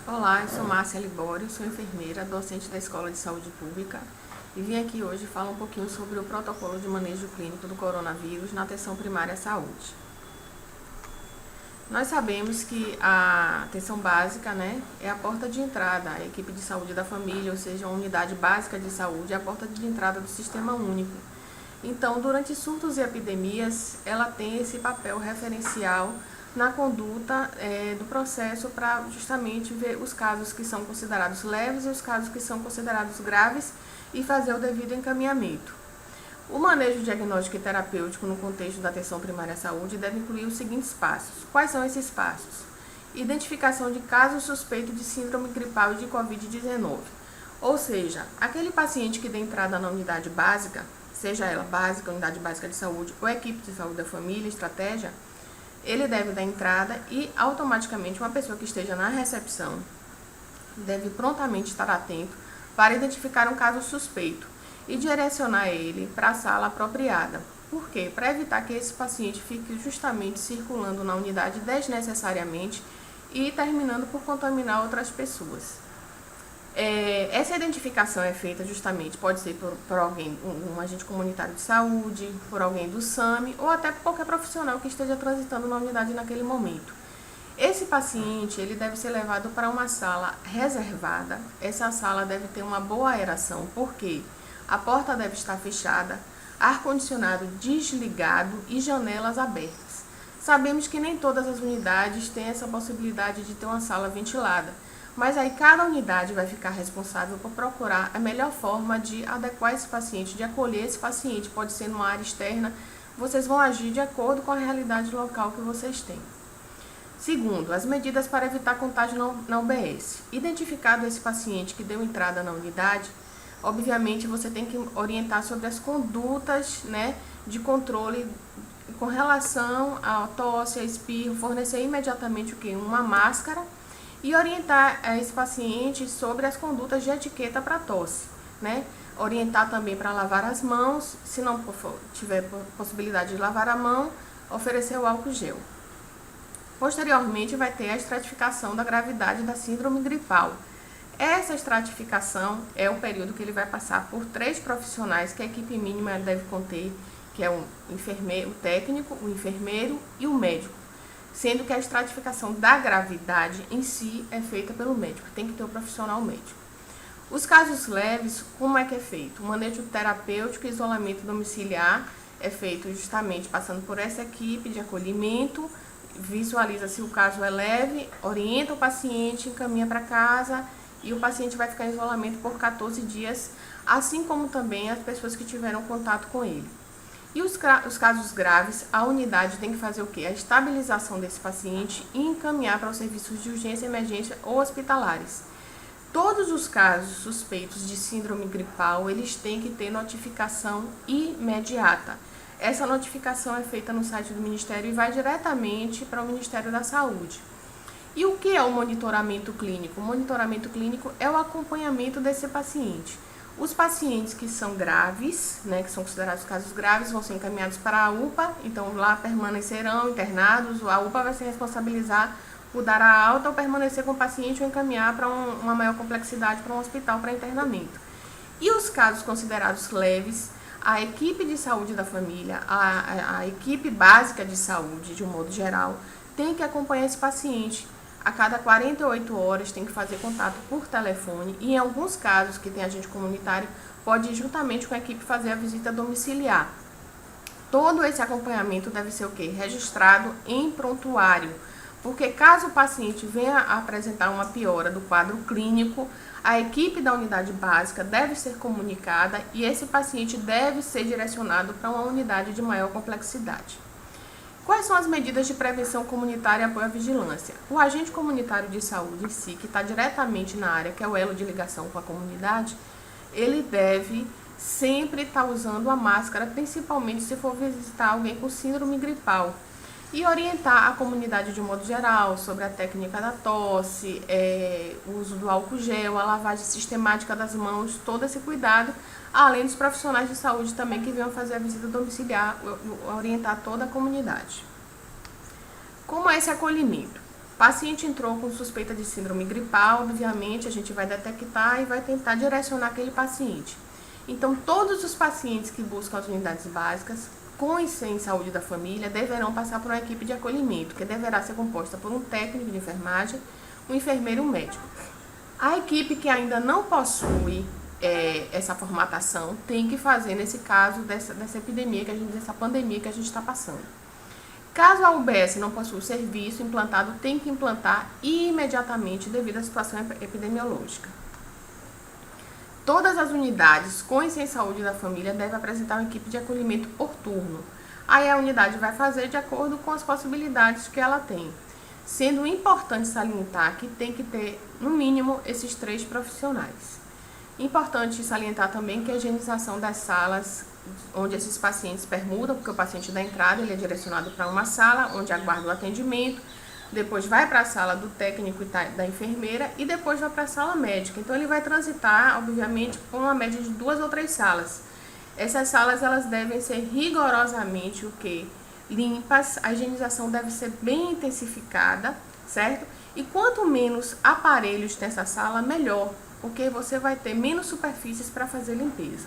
Olá, eu sou Márcia Libório, sou enfermeira, docente da Escola de Saúde Pública e vim aqui hoje falar um pouquinho sobre o protocolo de manejo clínico do coronavírus na atenção primária à saúde. Nós sabemos que a atenção básica, é a porta de entrada, a equipe de saúde da família, ou seja, a unidade básica de saúde, é a porta de entrada do sistema único. Então, durante surtos e epidemias, ela tem esse papel referencial na conduta do processo para justamente ver os casos que são considerados leves e os casos que são considerados graves e fazer o devido encaminhamento. O manejo diagnóstico e terapêutico no contexto da atenção primária à saúde deve incluir os seguintes passos. Quais são esses passos? Identificação de casos suspeitos de síndrome gripal e de Covid-19. Ou seja, aquele paciente que dê entrada na unidade básica, seja ela básica, unidade básica de saúde ou equipe de saúde da família, estratégia, ele deve dar entrada e automaticamente uma pessoa que esteja na recepção deve prontamente estar atento para identificar um caso suspeito e direcionar ele para a sala apropriada. Por quê? Para evitar que esse paciente fique justamente circulando na unidade desnecessariamente e terminando por contaminar outras pessoas. Essa identificação é feita justamente, pode ser por alguém, um agente comunitário de saúde, por alguém do SAMI ou até por qualquer profissional que esteja transitando na unidade naquele momento. Esse paciente ele deve ser levado para uma sala reservada. Essa sala deve ter uma boa aeração, porque a porta deve estar fechada, ar-condicionado desligado e janelas abertas. Sabemos que nem todas as unidades têm essa possibilidade de ter uma sala ventilada, mas aí cada unidade vai ficar responsável por procurar a melhor forma de adequar esse paciente, de acolher esse paciente. Pode ser numa área externa, vocês vão agir de acordo com a realidade local que vocês têm. Segundo, as medidas para evitar contágio na UBS. Identificado esse paciente que deu entrada na unidade, obviamente você tem que orientar sobre as condutas, de controle com relação à tosse, a espirro, fornecer imediatamente o quê? Uma máscara e orientar esse paciente sobre as condutas de etiqueta para tosse, Orientar também para lavar as mãos, se não tiver possibilidade de lavar a mão, oferecer o álcool gel. Posteriormente, vai ter a estratificação da gravidade da síndrome gripal. Essa estratificação é o período que ele vai passar por 3 profissionais que a equipe mínima deve conter, que é o técnico, o enfermeiro e o médico. Sendo que a estratificação da gravidade em si é feita pelo médico, tem que ter o profissional médico. Os casos leves, como é que é feito? O manejo terapêutico e isolamento domiciliar é feito justamente passando por essa equipe de acolhimento, visualiza se o caso é leve, orienta o paciente, encaminha para casa e o paciente vai ficar em isolamento por 14 dias, assim como também as pessoas que tiveram contato com ele. E os casos graves, a unidade tem que fazer o quê? A estabilização desse paciente e encaminhar para os serviços de urgência, emergência ou hospitalares. Todos os casos suspeitos de síndrome gripal, eles têm que ter notificação imediata. Essa notificação é feita no site do Ministério e vai diretamente para o Ministério da Saúde. E o que é o monitoramento clínico? O monitoramento clínico é o acompanhamento desse paciente. Os pacientes que são graves, que são considerados casos graves, vão ser encaminhados para a UPA, então lá permanecerão internados, a UPA vai se responsabilizar por dar a alta ou permanecer com o paciente ou encaminhar para uma maior complexidade para um hospital para internamento. E os casos considerados leves, a equipe de saúde da família, a equipe básica de saúde, de um modo geral, tem que acompanhar esse paciente. A cada 48 horas tem que fazer contato por telefone e em alguns casos que tem agente comunitário, pode ir juntamente com a equipe fazer a visita domiciliar. Todo esse acompanhamento deve ser o quê? Registrado em prontuário, porque caso o paciente venha a apresentar uma piora do quadro clínico, a equipe da unidade básica deve ser comunicada e esse paciente deve ser direcionado para uma unidade de maior complexidade. Quais são as medidas de prevenção comunitária e apoio à vigilância? O agente comunitário de saúde em si, que está diretamente na área, que é o elo de ligação com a comunidade, ele deve sempre estar usando a máscara, principalmente se for visitar alguém com síndrome gripal. E orientar a comunidade de um modo geral sobre a técnica da tosse, o uso do álcool gel, a lavagem sistemática das mãos, todo esse cuidado, além dos profissionais de saúde também que venham fazer a visita domiciliar, orientar toda a comunidade. Como é esse acolhimento? O paciente entrou com suspeita de síndrome gripal, obviamente a gente vai detectar e vai tentar direcionar aquele paciente. Então, todos os pacientes que buscam as unidades básicas, com e sem saúde da família, deverão passar por uma equipe de acolhimento, que deverá ser composta por um técnico de enfermagem, um enfermeiro e um médico. A equipe que ainda não possui essa formatação tem que fazer, nesse caso, dessa epidemia, dessa pandemia que a gente está passando. Caso a UBS não possua o serviço implantado, tem que implantar imediatamente devido à situação epidemiológica. Todas as unidades com e sem saúde da família devem apresentar uma equipe de acolhimento por turno. Aí a unidade vai fazer de acordo com as possibilidades que ela tem. Sendo importante salientar que tem que ter, no mínimo, esses 3 profissionais. Importante salientar também que a higienização das salas onde esses pacientes permutam, porque o paciente da entrada ele é direcionado para uma sala onde aguarda o atendimento, depois vai para a sala do técnico e da enfermeira e depois vai para a sala médica. Então ele vai transitar, obviamente, por uma média de 2 ou 3 salas. Essas salas elas devem ser rigorosamente limpas, a higienização deve ser bem intensificada, certo? E quanto menos aparelhos nessa sala, melhor, porque você vai ter menos superfícies para fazer limpeza.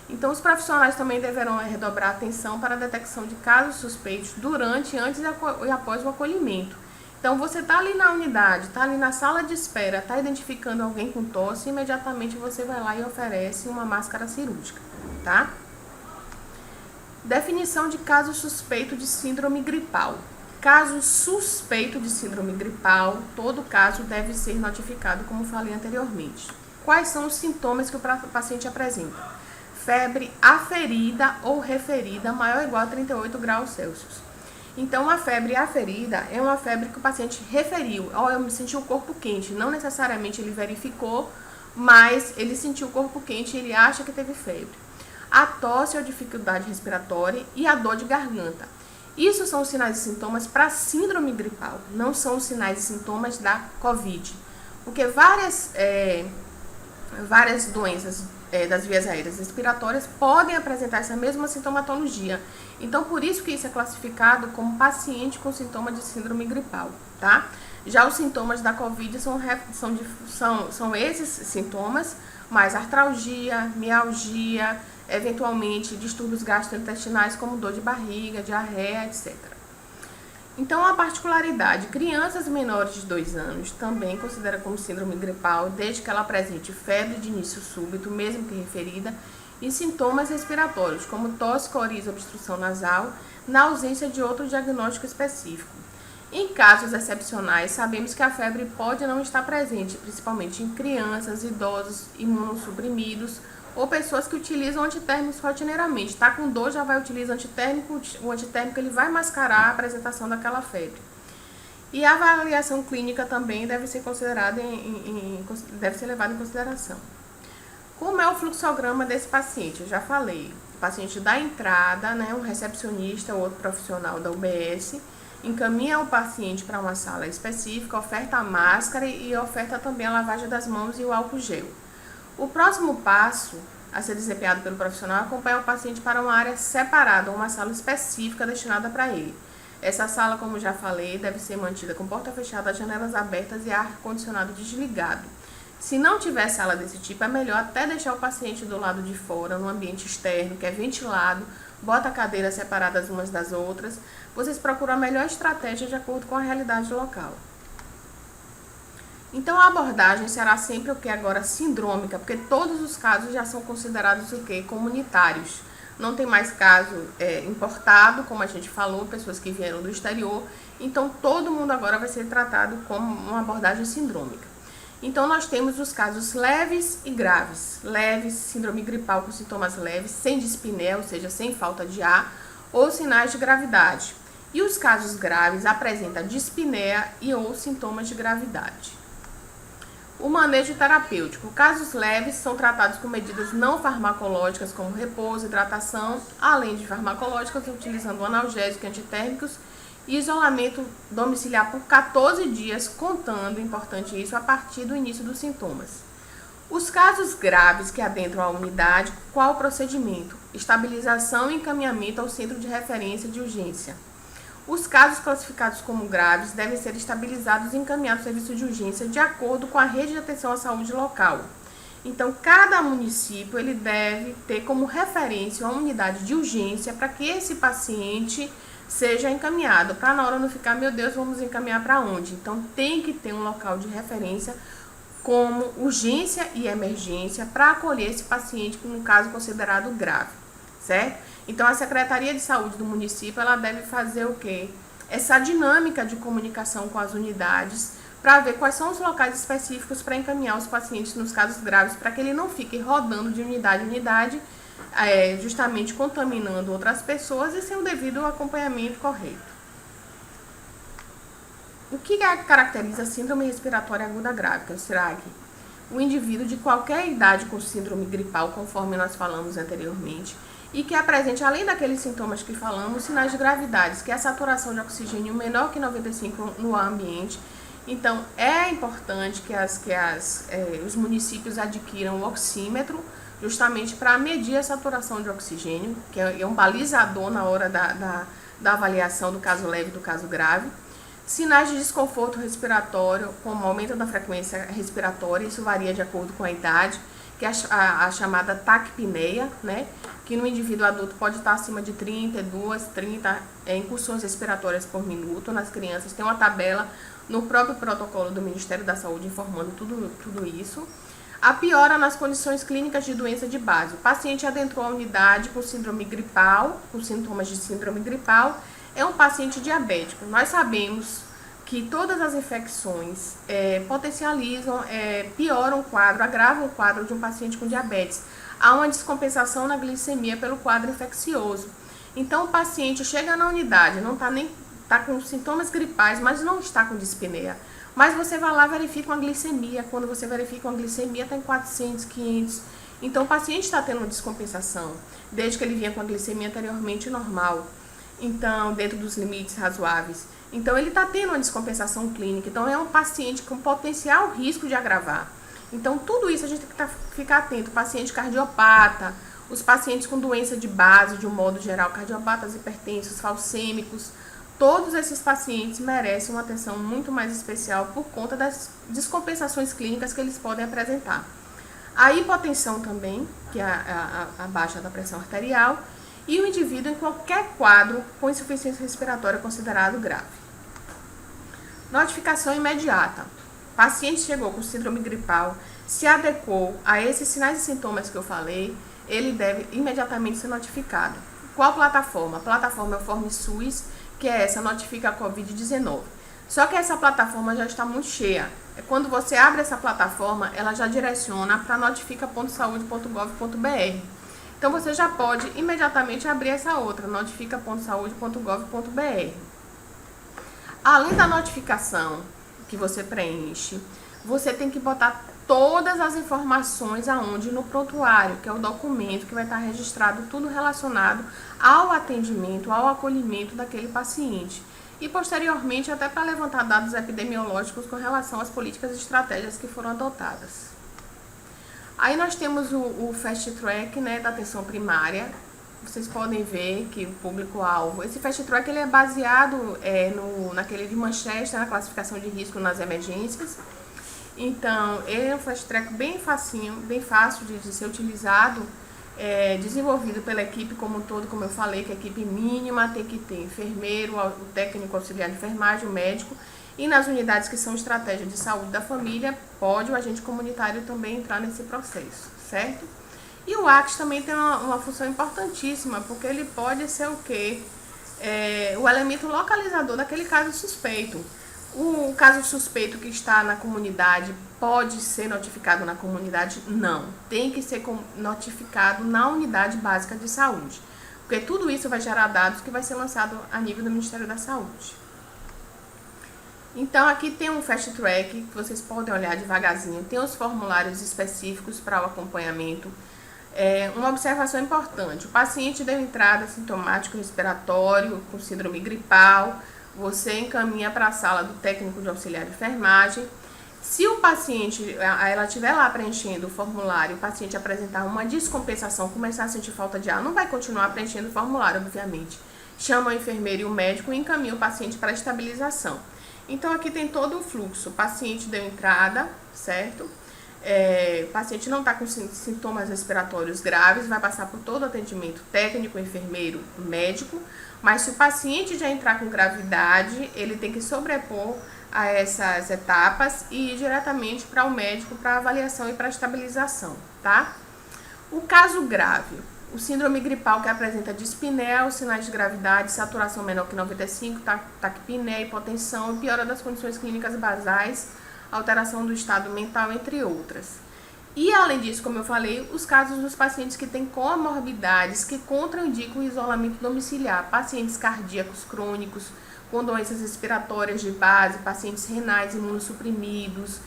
Então, os profissionais também deverão redobrar atenção para a detecção de casos suspeitos durante, antes e após o acolhimento. Então, você está ali na unidade, está ali na sala de espera, está identificando alguém com tosse, imediatamente você vai lá e oferece uma máscara cirúrgica, tá? Definição de caso suspeito de síndrome gripal. Caso suspeito de síndrome gripal, todo caso deve ser notificado, como falei anteriormente. Quais são os sintomas que o paciente apresenta? Febre aferida ou referida maior ou igual a 38 graus Celsius. Então, a febre aferida é uma febre que o paciente referiu. Eu me senti o corpo quente. Não necessariamente ele verificou, mas ele sentiu o corpo quente e ele acha que teve febre. A tosse ou dificuldade respiratória e a dor de garganta. Isso são os sinais e sintomas para síndrome gripal, não são os sinais e sintomas da COVID. Porque várias doenças das vias aéreas respiratórias podem apresentar essa mesma sintomatologia. Então, por isso que isso é classificado como paciente com sintoma de síndrome gripal, tá? Já os sintomas da COVID são esses sintomas, mais artralgia, mialgia, eventualmente distúrbios gastrointestinais como dor de barriga, diarreia, etc. Então, a particularidade, crianças menores de 2 anos também considera como síndrome gripal, desde que ela apresente febre de início súbito, mesmo que referida, e sintomas respiratórios, como tosse, coriza, obstrução nasal, na ausência de outro diagnóstico específico. Em casos excepcionais, sabemos que a febre pode não estar presente, principalmente em crianças, idosos, imunossuprimidos, ou pessoas que utilizam antitérmicos rotineiramente. Está com dor, já vai utilizar antitérmico, o antitérmico ele vai mascarar a apresentação daquela febre. E a avaliação clínica também deve ser considerada deve ser levada em consideração. Como é o fluxograma desse paciente? Eu já falei. O paciente da entrada, um recepcionista ou outro profissional da UBS, encaminha o paciente para uma sala específica, oferta a máscara e oferta também a lavagem das mãos e o álcool gel. O próximo passo a ser desempenhado pelo profissional é acompanhar o paciente para uma área separada, uma sala específica destinada para ele. Essa sala, como já falei, deve ser mantida com porta fechada, janelas abertas e ar-condicionado desligado. Se não tiver sala desse tipo, é melhor até deixar o paciente do lado de fora, no ambiente externo, que é ventilado, bota cadeiras separadas umas das outras. Vocês procuram a melhor estratégia de acordo com a realidade local. Então, a abordagem será sempre o que agora? Sindrômica, porque todos os casos já são considerados o que? Comunitários. Não tem mais caso importado, como a gente falou, pessoas que vieram do exterior. Então, todo mundo agora vai ser tratado como uma abordagem sindrômica. Então, nós temos os casos leves e graves. Leves, síndrome gripal com sintomas leves, sem dispneia, ou seja, sem falta de ar, ou sinais de gravidade. E os casos graves apresentam dispneia e ou sintomas de gravidade. O manejo terapêutico. Casos leves são tratados com medidas não farmacológicas, como repouso, hidratação, além de farmacológicas, utilizando analgésicos e antitérmicos, e isolamento domiciliar por 14 dias, contando, importante isso, a partir do início dos sintomas. Os casos graves que adentram a unidade, qual o procedimento? Estabilização e encaminhamento ao centro de referência de urgência. Os casos classificados como graves devem ser estabilizados e encaminhados ao serviço de urgência de acordo com a rede de atenção à saúde local. Então, cada município ele deve ter como referência uma unidade de urgência para que esse paciente seja encaminhado, para na hora não ficar, meu Deus, vamos encaminhar para onde? Então, tem que ter um local de referência como urgência e emergência para acolher esse paciente no caso considerado grave, certo? Então, a Secretaria de Saúde do município, ela deve fazer o quê? Essa dinâmica de comunicação com as unidades, para ver quais são os locais específicos para encaminhar os pacientes nos casos graves, para que ele não fique rodando de unidade em unidade, justamente contaminando outras pessoas e sem o devido acompanhamento correto. O que caracteriza a síndrome respiratória aguda grave, que é o SIRAG? O indivíduo de qualquer idade com síndrome gripal, conforme nós falamos anteriormente, e que apresente, além daqueles sintomas que falamos, sinais de gravidade, que é a saturação de oxigênio menor que 95 no ambiente. Então, é importante que os municípios adquiram o oxímetro, justamente para medir a saturação de oxigênio, que é um balizador na hora da avaliação do caso leve e do caso grave. Sinais de desconforto respiratório, como aumento da frequência respiratória, isso varia de acordo com a idade, que é a chamada taquipneia, né? Que no indivíduo adulto pode estar acima de 32, 30 incursões respiratórias por minuto. Nas crianças tem uma tabela no próprio protocolo do Ministério da Saúde informando tudo isso. A piora nas condições clínicas de doença de base. O paciente adentrou a unidade com síndrome gripal, com sintomas de síndrome gripal, é um paciente diabético. Nós sabemos que todas as infecções potencializam, pioram o quadro, agravam o quadro de um paciente com diabetes. Há uma descompensação na glicemia pelo quadro infeccioso. Então, o paciente chega na unidade, não está com sintomas gripais, mas não está com dispneia. Mas você vai lá e verifica uma glicemia. Quando você verifica uma glicemia, está em 400, 500. Então, o paciente está tendo uma descompensação, desde que ele vinha com a glicemia anteriormente normal. Então, dentro dos limites razoáveis. Então, ele está tendo uma descompensação clínica. Então, é um paciente com potencial risco de agravar. Então, tudo isso a gente tem que ficar atento. Paciente cardiopata, os pacientes com doença de base, de um modo geral, cardiopatas hipertensos, falcêmicos, todos esses pacientes merecem uma atenção muito mais especial por conta das descompensações clínicas que eles podem apresentar. A hipotensão também, que é a baixa da pressão arterial, e o indivíduo em qualquer quadro com insuficiência respiratória considerado grave. Notificação imediata. O paciente chegou com síndrome gripal, se adequou a esses sinais e sintomas que eu falei, ele deve imediatamente ser notificado. Qual plataforma? A plataforma é o FormSUS, que é essa, notifica a Covid-19. Só que essa plataforma já está muito cheia. Quando você abre essa plataforma, ela já direciona para notifica.saude.gov.br. Então, você já pode imediatamente abrir essa outra, notifica.saude.gov.br. Além da notificação que você preenche, você tem que botar todas as informações aonde? No prontuário, que é o documento que vai estar registrado tudo relacionado ao atendimento, ao acolhimento daquele paciente. E, posteriormente, até para levantar dados epidemiológicos com relação às políticas e estratégias que foram adotadas. Aí nós temos o Fast Track, né, da atenção primária. Vocês podem ver que o público-alvo... Esse Fast Track ele é baseado naquele de Manchester, na classificação de risco nas emergências. Então, ele é um Fast Track bem facinho, bem fácil de ser utilizado, desenvolvido pela equipe como um todo, como eu falei, que a equipe mínima tem que ter enfermeiro, o técnico auxiliar de enfermagem, o médico. E nas unidades que são estratégia de saúde da família, pode o agente comunitário também entrar nesse processo, certo? E o ACS também tem uma função importantíssima, porque ele pode ser o quê? O elemento localizador daquele caso suspeito. O caso suspeito que está na comunidade pode ser notificado na comunidade? Não. Tem que ser notificado na unidade básica de saúde. Porque tudo isso vai gerar dados que vai ser lançado a nível do Ministério da Saúde. Então, aqui tem um Fast Track que vocês podem olhar devagarzinho. Tem os formulários específicos para o acompanhamento. Uma observação importante. O paciente deu entrada sintomático respiratório com síndrome gripal. Você encaminha para a sala do técnico de auxiliar de enfermagem. Se o paciente, ela estiver lá preenchendo o formulário, o paciente apresentar uma descompensação, começar a sentir falta de ar, não vai continuar preenchendo o formulário, obviamente. chama o enfermeiro e o médico e encaminha o paciente para a estabilização. Então, aqui tem todo o fluxo. O paciente deu entrada, certo? O paciente não está com sintomas respiratórios graves, vai passar por todo o atendimento técnico, enfermeiro, médico, mas se o paciente já entrar com gravidade, ele tem que sobrepor a essas etapas e ir diretamente para o médico para avaliação e para estabilização, tá? O caso grave, o síndrome gripal que apresenta dispneia, os sinais de gravidade, saturação menor que 95, taquipneia, hipotensão e piora das condições clínicas basais, alteração do estado mental, entre outras. E além disso, como eu falei, os casos dos pacientes que têm comorbidades que contraindicam o isolamento domiciliar, pacientes cardíacos crônicos, com doenças respiratórias de base, pacientes renais imunossuprimidos,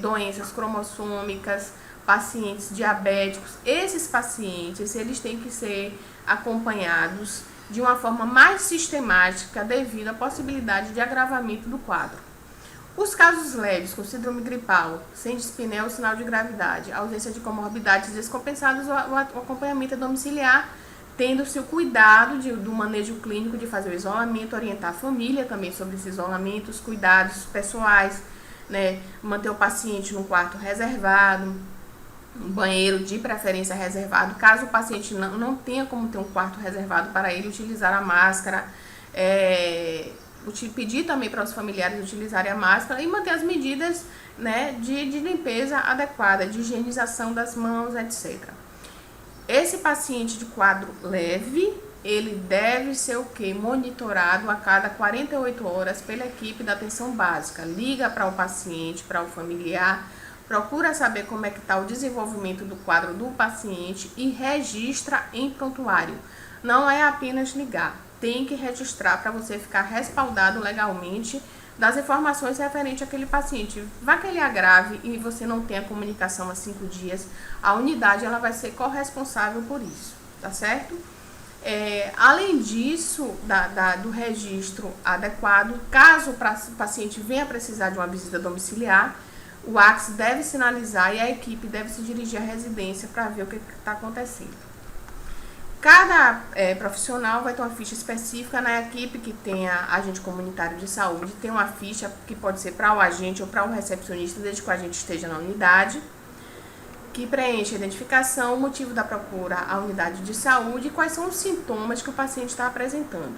doenças cromossômicas, pacientes diabéticos. Esses pacientes, eles têm que ser acompanhados de uma forma mais sistemática devido à possibilidade de agravamento do quadro. Os casos leves, com síndrome gripal, sem dispneia ou sinal de gravidade, ausência de comorbidades descompensadas, o acompanhamento é domiciliar, tendo-se o cuidado do manejo clínico de fazer o isolamento, orientar a família também sobre esse isolamento, os cuidados pessoais, né, manter o paciente num quarto reservado, um banheiro de preferência reservado, caso o paciente não tenha como ter um quarto reservado para ele, utilizar a máscara, pedir também para os familiares utilizarem a máscara e manter as medidas, né, de limpeza adequada, de higienização das mãos, etc. Esse paciente de quadro leve, ele deve ser o quê? Monitorado a cada 48 horas pela equipe da atenção básica. Liga para o paciente, para o familiar, procura saber como é que está o desenvolvimento do quadro do paciente e registra em prontuário. Não é apenas ligar, tem que registrar para você ficar respaldado legalmente das informações referentes àquele paciente. Vai que ele agrave e você não tem a comunicação há 5 dias, a unidade ela vai ser corresponsável por isso, tá certo? Além disso, do registro adequado, caso o paciente venha precisar de uma visita domiciliar, o ACS deve sinalizar e a equipe deve se dirigir à residência para ver o que está acontecendo. Cada profissional vai ter uma ficha específica. Na equipe que tenha agente comunitário de saúde, tem uma ficha que pode ser para o agente ou para o recepcionista, desde que o agente esteja na unidade, que preenche a identificação, o motivo da procura à unidade de saúde e quais são os sintomas que o paciente está apresentando.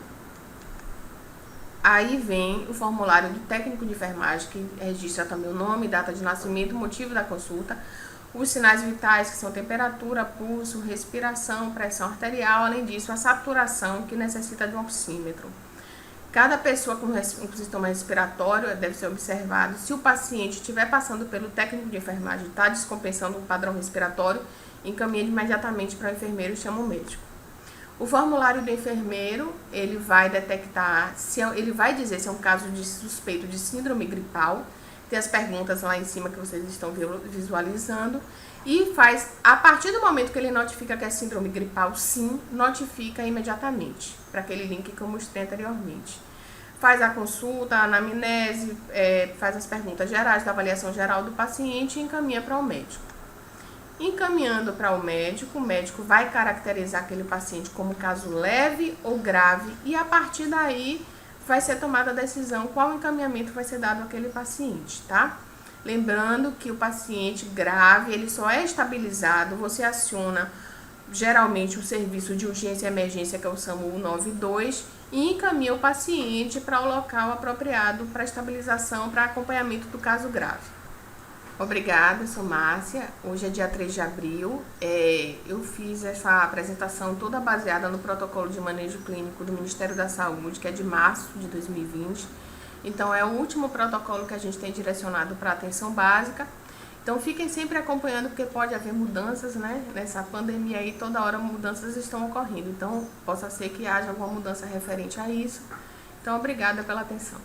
Aí vem o formulário do técnico de enfermagem, que registra também o nome, data de nascimento, motivo da consulta, os sinais vitais, que são temperatura, pulso, respiração, pressão arterial, além disso, a saturação, que necessita de um oxímetro. Cada pessoa com sintoma respiratório deve ser observado. Se o paciente estiver passando pelo técnico de enfermagem, está descompensando o padrão respiratório, encaminha imediatamente para o enfermeiro e chama o médico. O formulário do enfermeiro, ele vai detectar, ele vai dizer se é um caso de suspeito de síndrome gripal. Tem as perguntas lá em cima que vocês estão visualizando. E faz, a partir do momento que ele notifica que é síndrome gripal, sim, notifica imediatamente, para aquele link que eu mostrei anteriormente. Faz a consulta, a anamnese, faz as perguntas gerais da avaliação geral do paciente e encaminha para o médico. Encaminhando para o médico vai caracterizar aquele paciente como caso leve ou grave e a partir daí vai ser tomada a decisão qual encaminhamento vai ser dado àquele paciente, tá? Lembrando que o paciente grave, ele só é estabilizado, você aciona geralmente o serviço de urgência e emergência, que é o SAMU 192, e encaminha o paciente para o local apropriado para estabilização, para acompanhamento do caso grave. Obrigada, sou Márcia. Hoje é dia 3 de abril. Eu fiz essa apresentação toda baseada no protocolo de manejo clínico do Ministério da Saúde, que é de março de 2020. Então, é o último protocolo que a gente tem direcionado para a atenção básica. Então, fiquem sempre acompanhando, porque pode haver mudanças, né? Nessa pandemia aí, toda hora mudanças estão ocorrendo. Então, possa ser que haja alguma mudança referente a isso. Então, obrigada pela atenção.